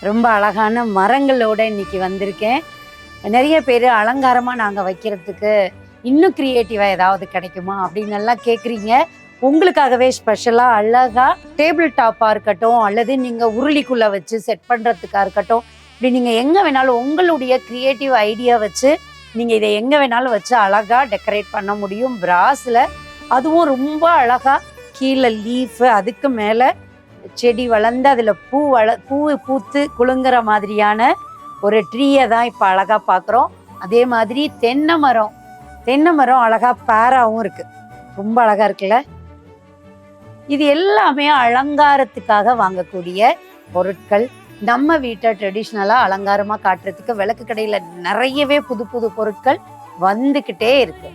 ரொம்ப அழகான மரங்களோட இன்னைக்கு வந்திருக்கேன். நிறைய பேர் அலங்காரமாக நாங்கள் வைக்கிறதுக்கு இன்னும் க்ரியேட்டிவாக ஏதாவது கிடைக்குமா அப்படின்னு எல்லாம் கேட்குறீங்க. உங்களுக்காகவே ஸ்பெஷலாக அழகாக டேபிள் டாப்பாக இருக்கட்டும், அல்லது நீங்கள் உருளிக்குள்ளே வச்சு செட் பண்ணுறதுக்காக இருக்கட்டும், இப்படி நீங்கள் எங்கே வேணாலும் உங்களுடைய க்ரியேட்டிவ் ஐடியா வச்சு நீங்கள் இதை எங்கே வேணாலும் வச்சு அழகாக டெக்கரேட் பண்ண முடியும். பிராஸில் அதுவும் ரொம்ப அழகாக கீழே லீஃபு, அதுக்கு மேலே செடி வளர்ந்து அதில் பூ பூத்து குலுங்குற மாதிரியான ஒரு ட்ரீயை தான் இப்போ அழகாக பார்க்குறோம். அதே மாதிரி தென்னை மரம் அழகாக பேராகவும் இருக்குது. ரொம்ப அழகாக இருக்குல்ல. இது எல்லாமே அலங்காரத்துக்காக வாங்கக்கூடிய பொருட்கள். நம்ம வீட்டை ட்ரெடிஷ்னலாக அலங்காரமாக காட்டுறதுக்கு விளக்கு கடையில் நிறையவே புது பொருட்கள் வந்துக்கிட்டே இருக்கு.